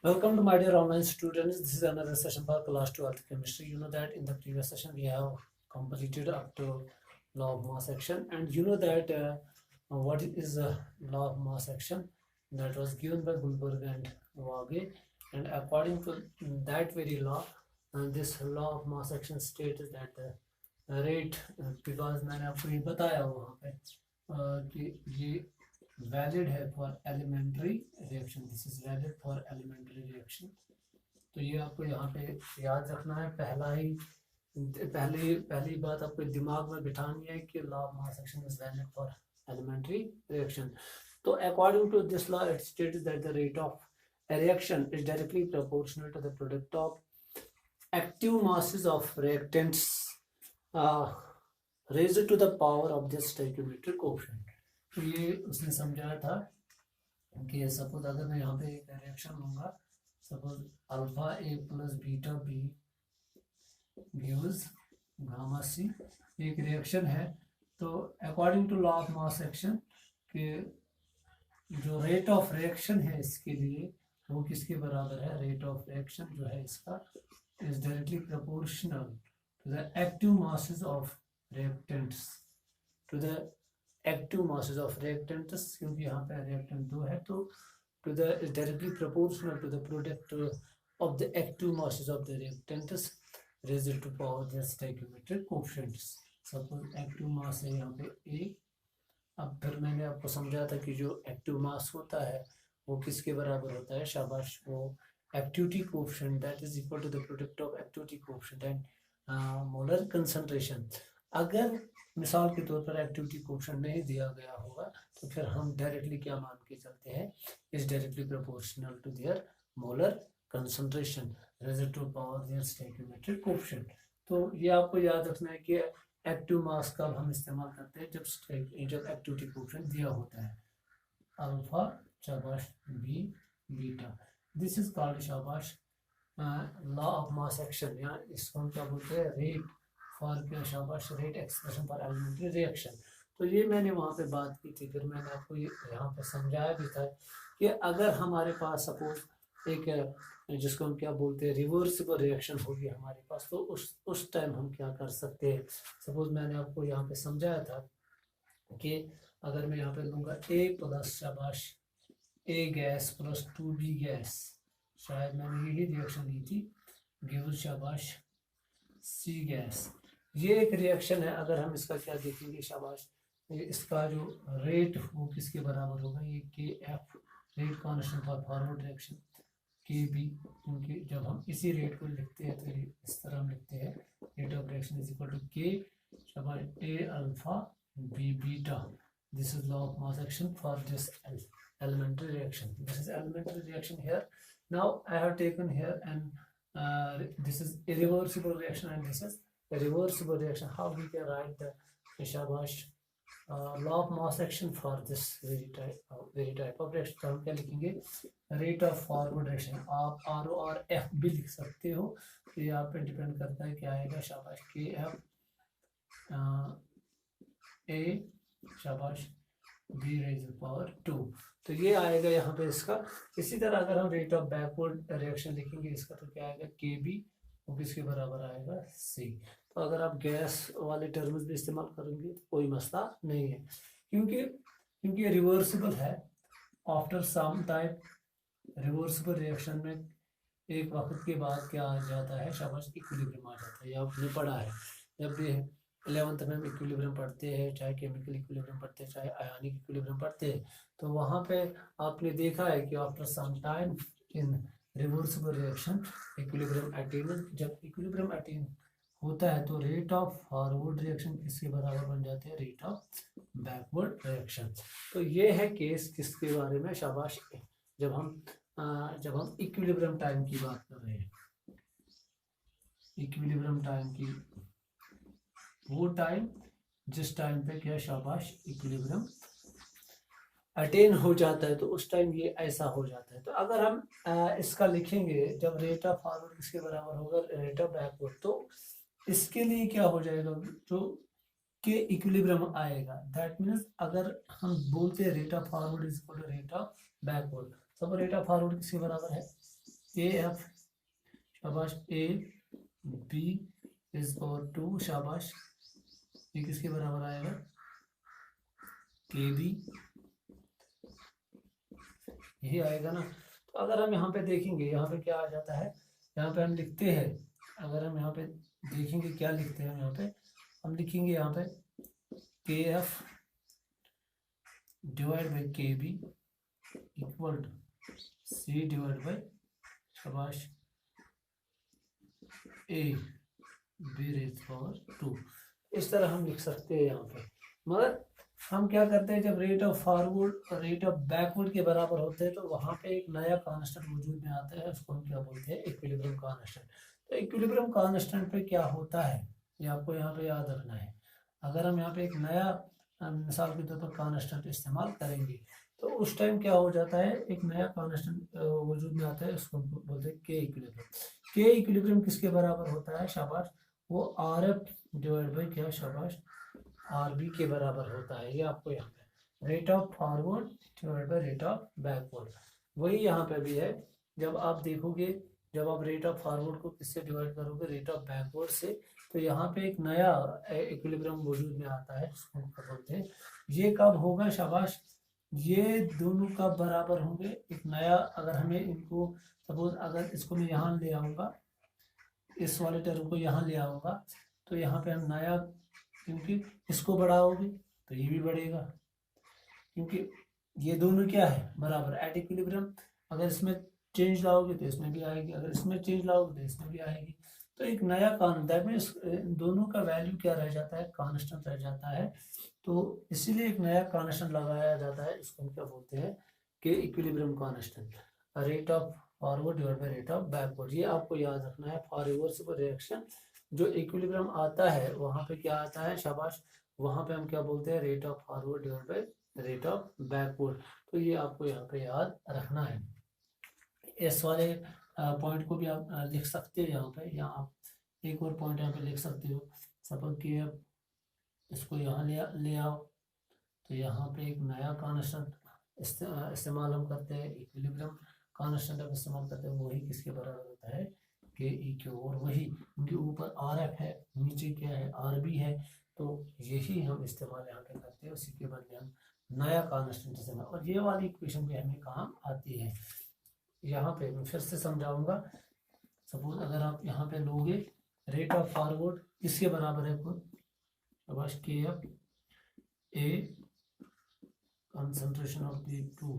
Welcome to my dear online students. This is another session for class 12th chemistry. You know that in the previous session we have completed up to law of mass action, and you know that what is the law of mass action that was given by Goldberg and Waage, and according to that very law, this law of mass action states that the rate because मैंने आपको ये बताया वहाँ पे कि ये valid है for elementary reaction, this is valid for elementary reaction. तो ये आपको यहाँ पे याद रखना है। पहली बात आपको दिमाग में बिठानी है कि law of mass action is valid for elementary reaction. तो according to this law it states that the rate of reaction is directly proportional to the product of active masses of reactants raised to the power of the stoichiometric coefficient। तो ये उसने समझाया था कि suppose अगर मैं यहाँ पे एक रिएक्शन लूंगा, suppose alpha A plus beta B gives gamma C, एक रिएक्शन है। तो according to law of mass action के जो रेट ऑफ रिएक्शन है इसके लिए वो किसके बराबर है, रेट ऑफ रिएक्शन जो है इसका is directly proportional to the active masses of reactants, to the active masses of reactants, क्योंकि यहाँ पे रिएक्टेंट दो है तो to the is directly proportional to the product of the active masses of the reactants raised to power their stoichiometric coefficients. Suppose active mass है यहाँ पे ए। अब फिर मैंने आपको समझा था कि जो एक्टिव मास होता है वो किसके बराबर होता है, शाबाश, वो activity coefficient that is equal to the product of activity coefficient and molar concentration. अगर मिसाल के तौर पर एक्टिविटी कोएफिशिएंट नहीं दिया गया होगा तो फिर हम डायरेक्टली क्या मान के चलते हैं, is directly proportional to their molar concentration raised to power their stoichiometric coefficient. तो ये आपको याद रखना है कि एक्टिव मास का हम इस्तेमाल करते हैं जब एक्टिविटी कोएफिशिएंट दिया होता है, अल्फा शाबाश B beta. This is called शाबाश लॉ ऑफ मास एक्शन, या इसको हम क्या बोलते हैं, रेट फॉर क्या, शाबाश, rate expression for elementary reaction. तो ये मैंने वहाँ पे बात की थी, फिर मैंने आपको ये यहाँ पे समझाया भी था कि अगर हमारे पास सपोज एक जिसको हम क्या बोलते हैं रिवर्सिबल रिएक्शन होगी हमारे पास, तो उस टाइम हम क्या कर सकते हैं। सपोज मैंने आपको यहाँ पे समझाया था कि अगर मैं यहाँ पे लूँगा ए प्लस शाबाश ए गैस प्लस 2b गैस, शायद मैंने यही रिएक्शन ली थी, गिव शाबाश सी गैस। ये एक रिएक्शन है। अगर हम इसका क्या देखेंगे शाबाश, इसका जो रेट वो किसके बराबर होगा, ये के F rate constant for forward reaction के बी, क्योंकि जब हम इसी रेट को लिखते हैं तो इस तरह हम लिखते हैं rate of reaction is equal to K शाबाश A alpha B beta. This is law of mass action for this elementary reaction. This is elementary reaction here. Now I have taken here and this is irreversible reaction and this is a reversible reaction. How we can write the shabash law of mass action for this very type of reaction? तो हम क्या लिखेंगे, rate of forward reaction. आप R O और F भी लिख सकते हो, तो ये आप पे डिपेंड करता है क्या आएगा, शाबाश के एफ ए शाबाश बी रेज पावर 2, तो ये आएगा यहाँ पे इसका। इसी तरह अगर हम रेट ऑफ बैकवर्ड रिएक्शन लिखेंगे इसका तो क्या आएगा, के बी, वो किसके बराबर आएगा, सी। तो अगर आप गैस वाले टर्म्स भी इस्तेमाल करेंगे तो कोई मसला नहीं है, क्योंकि रिवर्सिबल है। After some time reversible reaction में एक वक्त के बाद क्या आ जाता है, शाबाश इक्विलिब्रियम आ जाता है। ये आपने पढ़ा है जब भी 11th में हम इक्विलिब्रियम पढ़ते हैं, चाहे केमिकल इक्विलिब्रियम पढ़ते हैं चाहे आयोनिक इक्विलिब्रियम पढ़ते हैं, तो वहाँ पे आपने देखा है कि after some time in reversible reaction equilibrium attain, जब इक्विलिब्रियम अटेन होता है तो रेट ऑफ फॉरवर्ड रिएक्शन किसके बराबर बन जाते हैं, रेट ऑफ बैकवर्ड रिएक्शन। तो ये है केस किसके बारे में, शाबाश, जब हम इक्विलिब्रियम टाइम की बात कर रहे हैं, इक्विलिब्रियम टाइम की, वो टाइम जिस टाइम पे क्या शाबाश इक्विलिब्रियम अटेन हो जाता है, तो उस टाइम ये ऐसा हो जाता है। तो अगर हम इसका लिखेंगे जब रेट ऑफ फॉरवर्ड किसके बराबर होगा, रेट ऑफ बैकवर्ड, तो इसके लिए क्या हो जाएगा, जो के इक्विलिब्रियम आएगा, दैट मीन्स अगर हम बोलते हैं rate of forward is equal to rate of backward, सब रेट ऑफ फॉरवर्ड किसके बराबर है, ए एफ, शाबाश, ए बी इज पावर 2, शाबाश, ये किसके बराबर आएगा, के बी, यही आएगा ना। तो अगर हम यहाँ पे देखेंगे, यहाँ पे क्या आ जाता है, यहाँ पे हम लिखते हैं, अगर हम यहाँ पे देखेंगे क्या लिखते हैं, यहाँ पे हम लिखेंगे यहाँ पे K F divide by K B equal to C divide by, शाबाश, ए बी रेज पावर 2। इस तरह हम लिख सकते हैं यहाँ पे। मगर हम क्या करते हैं, जब rate of forward rate of backward के बराबर होते हैं तो वहाँ पे एक नया कांस्टेंट वजूद में आता है, उसको हम क्या बोलते हैं, इक्विलिब्रियम कांस्टेंट। तो इक्विलिब्रियम कांस्टेंट पे क्या होता है ये आपको यहाँ पे याद रखना है। अगर हम यहाँ पे एक नया मिसाल के तौर पर कांस्टेंट इस्तेमाल करेंगे तो उस टाइम क्या हो जाता है, एक नया कांस्टेंट वजूद में आता है, उसको बोलते हैं के इक्विलिब्रियम। के इक्विलिब्रियम किसके बराबर होता है, शाबाश, वो आर एफ डिवाइड बाई क्या, शाबाश, आर बी के बराबर होता है। ये आपको यहाँ पे rate of forward divide by rate of backward, वही यहाँ पे भी है। जब आप देखोगे, जब आप रेट ऑफ फॉरवर्ड को किससे डिवाइड करोगे, रेट ऑफ बैकवर्ड से, तो यहाँ पे एक नया इक्विलिब्रियम वजूद में आता है, उसको बोलते हैं। ये कब होगा, शाबाश, ये दोनों कब बराबर होंगे, एक नया, अगर हमें इनको सपोज अगर इसको मैं यहाँ ले आऊँगा, इस वाले टर्म को यहाँ ले आऊँगा, तो यहाँ पे हम नया, क्योंकि इसको बढ़ाओगे तो ये भी बढ़ेगा, क्योंकि ये दोनों क्या है, बराबर एट इक्विलिब्रियम। अगर इसमें चेंज लाओगे तो इसमें भी आएगी, अगर इसमें चेंज लाओगे तो इसमें भी आएगी। तो एक नया दैट मीन्स दोनों का वैल्यू क्या रह जाता है, कांस्टेंट रह जाता है। तो इसीलिए एक नया कांस्टेंट लगाया जाता है, इसको हम क्या बोलते हैं, कि equilibrium constant, rate of forward divide by rate of backward. ये आपको याद रखना है। फॉर रिवर्सिबल रिएक्शन जो इक्विलिब्रियम आता है वहाँ पे क्या आता है, शाबाश, वहाँ पे हम क्या बोलते हैं, rate of forward divide by rate of backward. तो ये आपको यहाँ पे याद रखना है। इस वाले पॉइंट को भी आप लिख सकते हो यहाँ पे, या आप एक और पॉइंट यहाँ पे लिख सकते हो। सपोज कि आप इसको यहाँ ले आओ, तो यहाँ पे एक नया कांस्टेंट इस्तेमाल हम करते हैं, इक्विलिब्रियम कांस्टेंट हम इस्तेमाल करते हैं, वही किसके बराबर होता है, के ई क्यू। और वही उनके ऊपर आर एफ है, नीचे क्या है, आर बी है। तो यही हम इस्तेमाल यहाँ पे करते हैं, उसी के बदले हम नया कांस्टेंट इस्तेमाल। और ये वाली इक्वेशन भी हमें काम आती है। यहाँ पे मैं फिर से समझाऊंगा। सपोज अगर आप यहाँ पे लोगे, रेट ऑफ फॉरवर्ड किसके बराबर है, खुद शाबाश, के F A concentration of the two.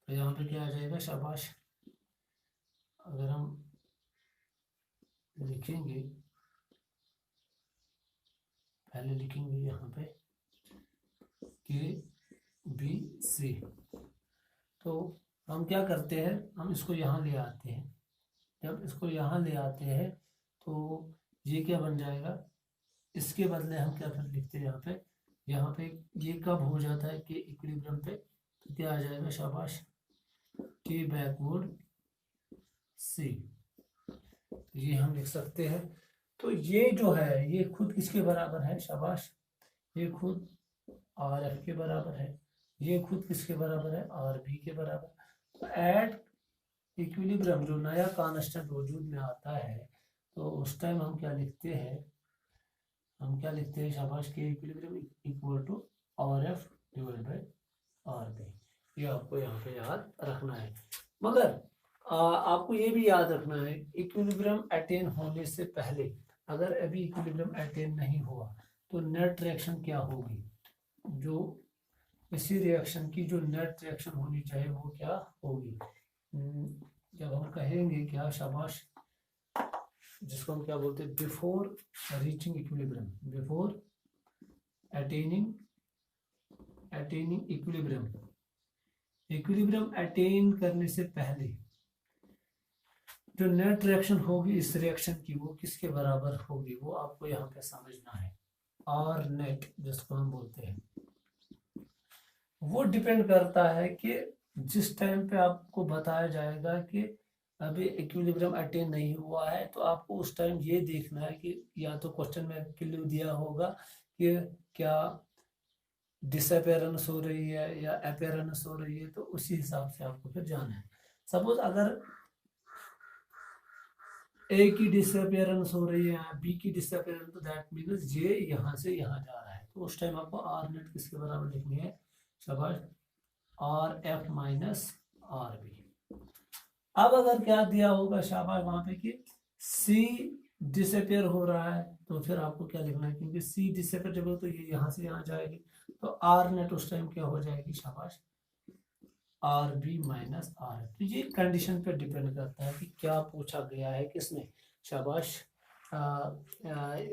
तो यहाँ पे क्या आ जाएगा, शाबाश, अगर हम लिखेंगे, पहले लिखेंगे यहाँ पे के बी सी, तो हम क्या करते हैं, हम इसको यहाँ ले आते हैं। जब इसको यहाँ ले आते हैं तो ये क्या बन जाएगा, इसके बदले हम क्या फिर लिखते हैं यहाँ पे ये कब हो जाता है कि इक्विलिब्रियम पे, तो क्या आ जाएगा, शाबाश, के बैकवर्ड सी, ये हम लिख सकते हैं। तो ये जो है ये खुद किसके बराबर है, शाबाश, ये खुद आर एफ के बराबर है, ये खुद किसके बराबर है, आर बी के बराबर। तो एट इक्विलिब्रियम जो नया कांस्टेंट वजूद में आता है, तो उस टाइम हम क्या लिखते हैं, शाबाश, K equilibrium equal to R F divide by R B. ये आपको यहाँ पे याद रखना है। मगर आपको ये भी याद रखना है, इक्विलिब्रियम अटेन होने से पहले, अगर अभी इक्विलिब्रियम अटेन नहीं हुआ तो नेट रिएक्शन क्या होगी, जो इसी रिएक्शन की जो नेट रिएक्शन होनी चाहिए वो क्या होगी। जब हम कहेंगे क्या, शाबाश, जिसको हम क्या बोलते हैं, before reaching equilibrium, before attaining equilibrium, equilibrium attain करने से पहले जो नेट रिएक्शन होगी इस रिएक्शन की, वो किसके बराबर होगी, वो आपको यहाँ पे समझना है। आर नेट जिसको हम बोलते हैं, वो डिपेंड करता है कि जिस टाइम पे आपको बताया जाएगा कि अभी इक्विलिब्रियम अटेन नहीं हुआ है, तो आपको उस टाइम ये देखना है कि या तो क्वेश्चन में क्लू दिया होगा कि क्या डिसअपेरेंस हो रही है या अपेरेंस हो रही है, तो उसी हिसाब से आपको फिर जाना है। सपोज अगर ए की डिसअपियरेंस हो रही है यहाँ, बी की डिसअपियरेंस, तो दैट मीन्स जे यहाँ से यहाँ जा रहा है, तो उस टाइम आपको आर नेट किसके बराबर लिखनी है, शाबाश, R F minus R B. अब अगर क्या दिया होगा शाबाश वहां पे कि सी डिसअपियर हो रहा है, तो फिर आपको क्या लिखना है, क्योंकि सी डिसअपियर जब हो तो ये यहाँ से यहाँ जाएगी, तो आर नेट उस टाइम क्या हो जाएगी, शाबाश, R B minus R F. तो ये कंडीशन पे डिपेंड करता है कि क्या पूछा गया है किसमें, शाबाश,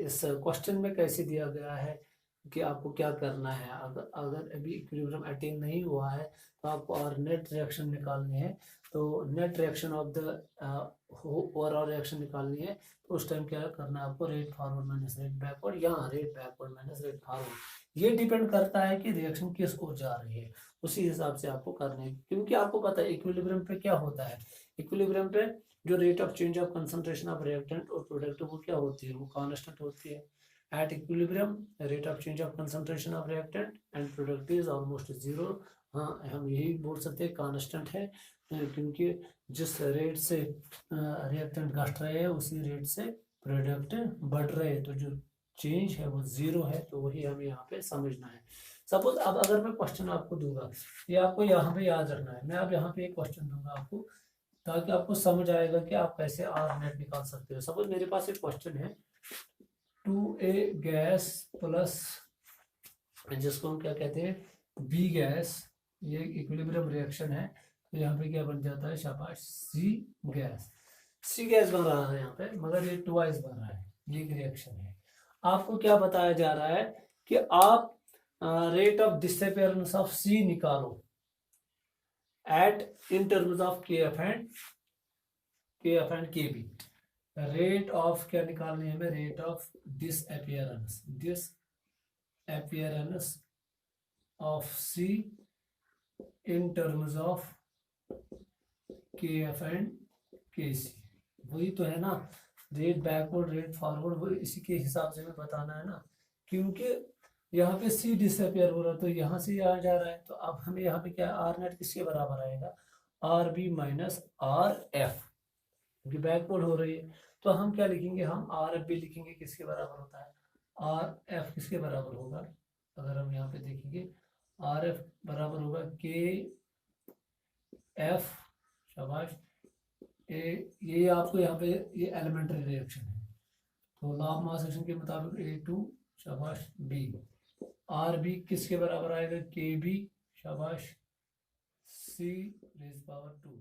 इस क्वेश्चन में कैसे दिया गया है कि आपको क्या करना है। अगर अगर अभी इक्विलिब्रियम अटेन नहीं हुआ है तो आपको और नेट रिएक्शन निकालनी है, तो net reaction of the overall reaction निकालनी है, तो उस टाइम क्या करना है आपको, rate forward minus rate backward, या rate backward minus rate forward. ये डिपेंड करता है कि रिएक्शन किस ओर जा रही है, उसी हिसाब से आपको करना है, क्योंकि आपको पता है इक्विलिब्रियम पे क्या होता है, इक्विलिब्रियम पे जो rate of change of concentration of reactant और प्रोडक्ट वो क्या होती है, वो कांस्टेंट होती है। At equilibrium rate of change of concentration of reactant and product is almost zero. हाँ, हम यही बोल सकते हैं कांस्टेंट है, क्योंकि जिस रेट से रिएक्टेंट घट रहे हैं उसी रेट से प्रोडक्ट बढ़ रहे हैं, तो जो चेंज है वो जीरो है, तो वही हमें यहाँ पे समझना है। सपोज अब अगर मैं क्वेश्चन आपको दूंगा, ये आपको यहाँ पे याद रखना है, मैं अब यहाँ पे एक क्वेश्चन दूंगा आपको, ताकि आपको समझ आएगा कि आप कैसे आर नेट निकाल सकते हो। सपोज मेरे पास एक क्वेश्चन है, 2A गैस प्लस, जिसको हम क्या कहते हैं, बी गैस, ये इक्विलिब्रियम रिएक्शन है, तो यहाँ पे क्या बन जाता है, शाबाश, सी गैस। सी गैस बन रहा है यहाँ पे, मगर ये ट्वाइस बन रहा है, ये एक रिएक्शन है। आपको क्या बताया जा रहा है कि आप rate of disappearance of C निकालो at in terms of K F and K B. Rate of क्या निकालनी है हमें, rate of disappearance of C in terms of K F and K C. वही तो है ना, रेट बैकवर्ड रेट फॉरवर्ड, वो इसी के हिसाब से हमें बताना है ना, क्योंकि यहाँ पे सी डिसअपियर हो रहा है तो यहाँ से यहाँ जा रहा है, तो अब हमें यहाँ पे क्या, आर नेट किसके बराबर आएगा, R B minus R F, क्योंकि बैकवर्ड हो रही है, तो हम क्या लिखेंगे, हम आर एफ भी लिखेंगे, किसके बराबर होता है, आर एफ किसके बराबर होगा, अगर हम यहाँ पे देखेंगे, आर एफ बराबर होगा के एफ, शाबाश, ये आपको यहाँ पे ये एलिमेंट्री रिएक्शन है, तो लॉ ऑफ मास एक्शन के मुताबिक A2, शाबाश, बी, आर बी किसके बराबर आएगा, के बी, शाबाश, सी रेज पावर 2।